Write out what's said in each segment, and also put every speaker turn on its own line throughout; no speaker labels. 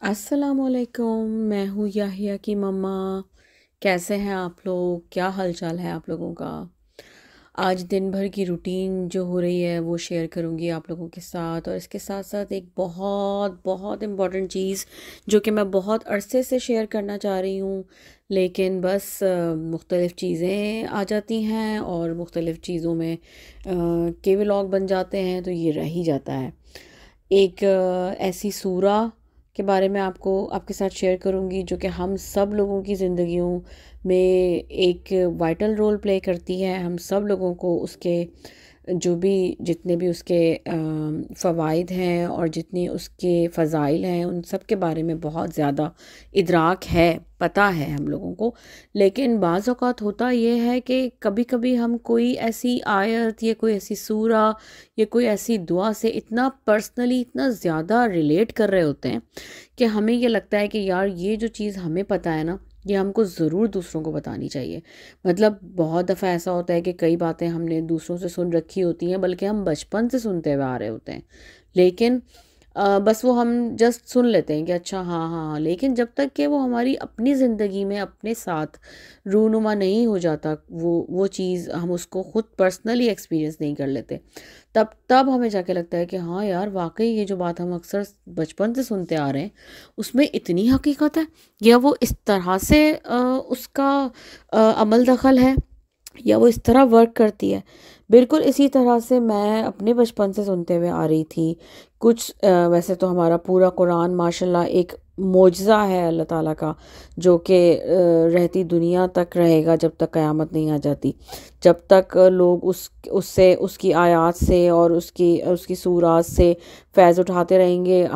السلام علیکم، میں ہوں یاحیہ کی مما۔ کیسے ہیں آپ لوگ؟ کیا حال چال ہے آپ لوگوں کا؟ آج دن بھر کی روٹین جو ہو رہی ہے وہ شیئر کروں گی آپ لوگوں کے ساتھ، اور اس کے ساتھ ساتھ ایک بہت بہت امپورٹنٹ چیز جو کہ میں بہت عرصے سے شیئر کرنا چاہ رہی ہوں، لیکن بس مختلف چیزیں آ جاتی ہیں اور مختلف چیزوں میں کے ولاگ بن جاتے ہیں تو یہ رہ ہی جاتا ہے۔ ایک ایسی سورہ کے بارے میں آپ کے ساتھ شیئر کروں گی جو کہ ہم سب لوگوں کی زندگیوں میں ایک وائٹل رول پلے کرتی ہے۔ ہم سب لوگوں کو اس کے جتنے بھی اس کے فوائد ہیں اور جتنی اس کے فضائل ہیں ان سب کے بارے میں بہت زیادہ ادراک ہے، پتہ ہے ہم لوگوں کو، لیکن بعض اوقات ہوتا یہ ہے کہ کبھی کبھی ہم کوئی ایسی آیت یا کوئی ایسی سورہ یا کوئی ایسی دعا سے اتنا پرسنلی اتنا زیادہ ریلیٹ کر رہے ہوتے ہیں کہ ہمیں یہ لگتا ہے کہ یار یہ جو چیز ہمیں پتہ ہے نا، یہ ہم کو ضرور دوسروں کو بتانی چاہیے۔ مطلب بہت دفعہ ایسا ہوتا ہے کہ کئی باتیں ہم نے دوسروں سے سن رکھی ہوتی ہیں، بلکہ ہم بچپن سے سنتے ہوئے آ رہے ہوتے ہیں، لیکن بس وہ ہم جسٹ سن لیتے ہیں کہ اچھا ہاں ہاں، لیکن جب تک کہ وہ ہماری اپنی زندگی میں اپنے ساتھ رونما نہیں ہو جاتا، وہ چیز ہم اس کو خود پرسنلی ایکسپیرینس نہیں کر لیتے، تب ہمیں جا کے لگتا ہے کہ ہاں یار واقعی یہ جو بات ہم اکثر بچپن سے سنتے آ رہے ہیں اس میں اتنی حقیقت ہے، یا وہ اس طرح سے اس کا عمل دخل ہے، یا وہ اس طرح ورک کرتی ہے۔ بالکل اسی طرح سے میں اپنے بچپن سے سنتے ہوئے آ رہی تھی کچھ ویسے تو ہمارا پورا قرآن ماشاءاللہ ایک معجزہ ہے اللہ تعالیٰ کا، جو کہ رہتی دنیا تک رہے گا جب تک قیامت نہیں آ جاتی، جب تک لوگ اس کی آیات سے اور اس کی سورات سے فیض اٹھاتے رہیں گے۔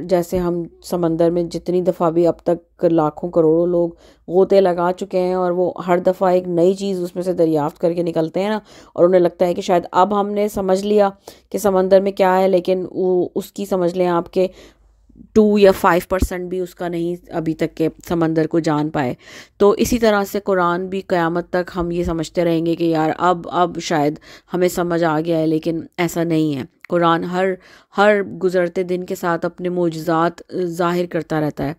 جیسے ہم سمندر میں جتنی دفعہ بھی اب تک لاکھوں کروڑوں لوگ غوطے لگا چکے ہیں، اور وہ ہر دفعہ ایک نئی چیز اس میں سے دریافت کر کے نکلتے ہیں نا، اور انہیں لگتا ہے کہ شاید اب ہم نے سمجھ لیا کہ سمندر میں کیا ہے، لیکن وہ اس کی سمجھ لیں آپ کے 2 یا 5% بھی اس کا نہیں ابھی تک کہ سمندر کو جان پائے۔ تو اسی طرح سے قرآن بھی قیامت تک ہم یہ سمجھتے رہیں گے کہ یار اب شاید ہمیں سمجھ آ گیا ہے، لیکن ایسا نہیں ہے۔ قرآن ہر گزرتے دن کے ساتھ اپنے معجزات ظاہر کرتا رہتا ہے۔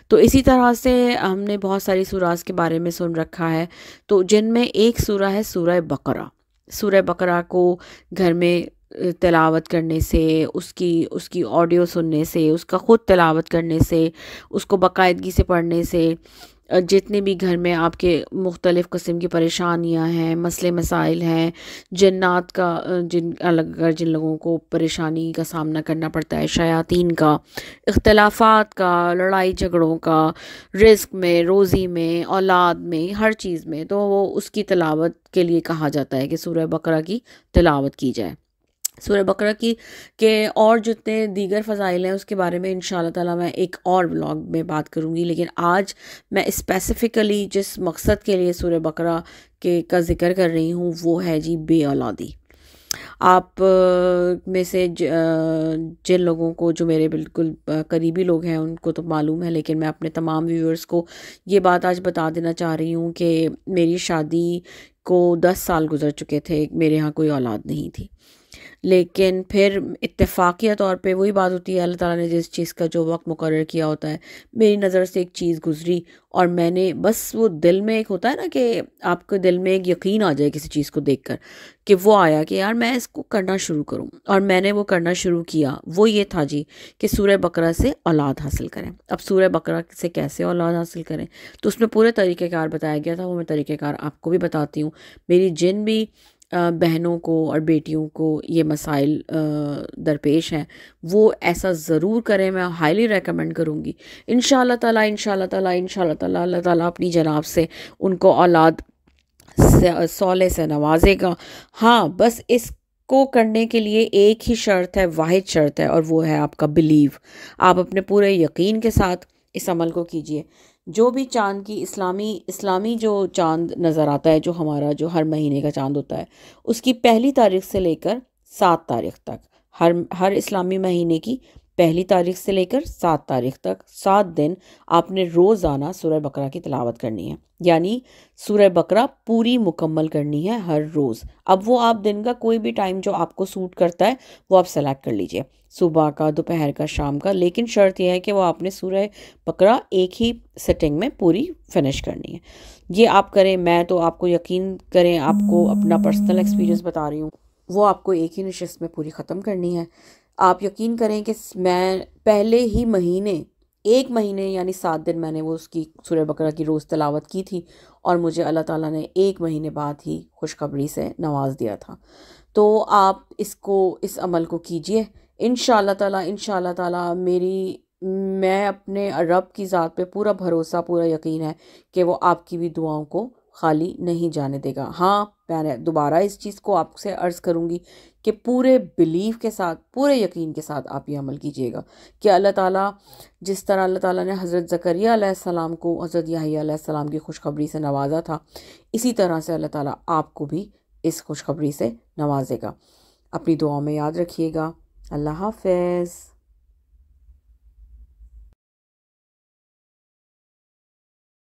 تو اسی طرح سے ہم نے بہت ساری سوراز کے بارے میں سن رکھا ہے، تو جن میں ایک سورہ ہے سورہ بقرہ۔ سورہ بقرہ کو گھر میں تلاوت کرنے سے، اس کی آڈیو سننے سے، اس کا خود تلاوت کرنے سے، اس کو باقاعدگی سے پڑھنے سے، جتنے بھی گھر میں آپ کے مختلف قسم کی پریشانیاں ہیں، مسئلے مسائل ہیں، جنات کا جن لوگوں کو پریشانی کا سامنا کرنا پڑتا ہے، شیاطین کا، اختلافات کا، لڑائی جھگڑوں کا، رزق میں، روزی میں، اولاد میں، ہر چیز میں، تو وہ اس کی تلاوت کے لیے کہا جاتا ہے کہ سورہ بقرہ کی تلاوت کی جائے۔ سورہ بقرہ کے اور جتنے دیگر فضائل ہیں اس کے بارے میں انشاءاللہ تعالیٰ میں ایک اور ولاگ میں بات کروں گی، لیکن آج میں اسپیسیفکلی جس مقصد کے لیے سورہ بقرہ کا ذکر کر رہی ہوں وہ ہے جی بے اولادی۔ آپ میں سے جن لوگوں کو جو میرے بالکل قریبی لوگ ہیں ان کو تو معلوم ہے، لیکن میں اپنے تمام ویورز کو یہ بات آج بتا دینا چاہ رہی ہوں کہ میری شادی کو 10 سال گزر چکے تھے، میرے ہاں کوئی اولاد نہیں تھی، لیکن پھر اتفاقیہ طور پہ وہی بات ہوتی ہے، اللہ تعالیٰ نے جس چیز کا جو وقت مقرر کیا ہوتا ہے، میری نظر سے ایک چیز گزری، اور میں نے بس وہ دل میں ایک ہوتا ہے نا کہ آپ کے دل میں ایک یقین آ جائے کسی چیز کو دیکھ کر، کہ وہ آیا کہ یار میں اس کو کرنا شروع کروں، اور میں نے وہ کرنا شروع کیا۔ وہ یہ تھا جی کہ سورہ بقرہ سے اولاد حاصل کریں۔ اب سورہ بقرہ سے کیسے اولاد حاصل کریں تو اس میں پورے طریقہ کار بتایا گیا تھا، وہ میں طریقہ کار آپ کو بھی بتاتی ہوں۔ میری جن بھی بہنوں کو اور بیٹیوں کو یہ مسائل درپیش ہیں وہ ایسا ضرور کریں، میں ہائیلی ریکمینڈ کروں گی۔ انشاءاللہ تعالیٰ اللہ تعالیٰ اپنی جناب سے ان کو اولاد صالح سے نوازے گا۔ ہاں بس اس کو کرنے کے لیے ایک ہی شرط ہے، واحد شرط ہے، اور وہ ہے آپ کا بلیو۔ آپ اپنے پورے یقین کے ساتھ اس عمل کو کیجئے۔ جو بھی چاند کی اسلامی جو چاند نظر آتا ہے، جو ہمارا جو ہر مہینے کا چاند ہوتا ہے، اس کی 1 تاریخ سے لے کر 7 تاریخ تک، ہر اسلامی مہینے کی 1 تاریخ سے لے کر 7 تاریخ تک 7 دن آپ نے روزانہ سورہ بقرہ کی تلاوت کرنی ہے، یعنی سورہ بقرہ پوری مکمل کرنی ہے ہر روز۔ اب وہ آپ دن کا کوئی بھی ٹائم جو آپ کو سوٹ کرتا ہے وہ آپ سلیکٹ کر لیجئے، صبح کا، دوپہر کا، شام کا، لیکن شرط یہ ہے کہ وہ آپ نے سورہ بقرہ ایک ہی سٹنگ میں پوری فنش کرنی ہے۔ یہ آپ کریں، میں تو آپ کو یقین کریں، آپ کو اپنا پرسنل ایکسپیرینس بتا رہی ہوں، وہ آپ کو ایک ہی نشست میں پوری ختم کرنی ہے۔ آپ یقین کریں کہ میں پہلے ہی مہینے، 1 مہینے یعنی 7 دن میں نے وہ اس کی سورہ بقرہ کی روز تلاوت کی تھی، اور مجھے اللہ تعالیٰ نے 1 مہینے بعد ہی خوشخبری سے نواز دیا تھا۔ تو آپ اس عمل کو کیجئے، انشاءاللہ تعالیٰ میں اپنے رب کی ذات پہ پورا بھروسہ، پورا یقین ہے کہ وہ آپ کی بھی دعاؤں کو خالی نہیں جانے دے گا۔ ہاں، میں دوبارہ اس چیز کو آپ سے عرض کروں گی کہ پورے بیلیف کے ساتھ، پورے یقین کے ساتھ آپ یہ عمل کیجئے گا کہ اللہ تعالیٰ جس طرح اللہ تعالیٰ نے حضرت زکریہ علیہ السلام کو حضرت یحییٰ علیہ السلام کی خوشخبری سے نوازا تھا، اسی طرح سے اللہ تعالیٰ آپ کو بھی اس خوشخبری سے نوازے گا۔ اپنی دعاؤں میں یاد رکھیے گا۔ اللہ حافظ۔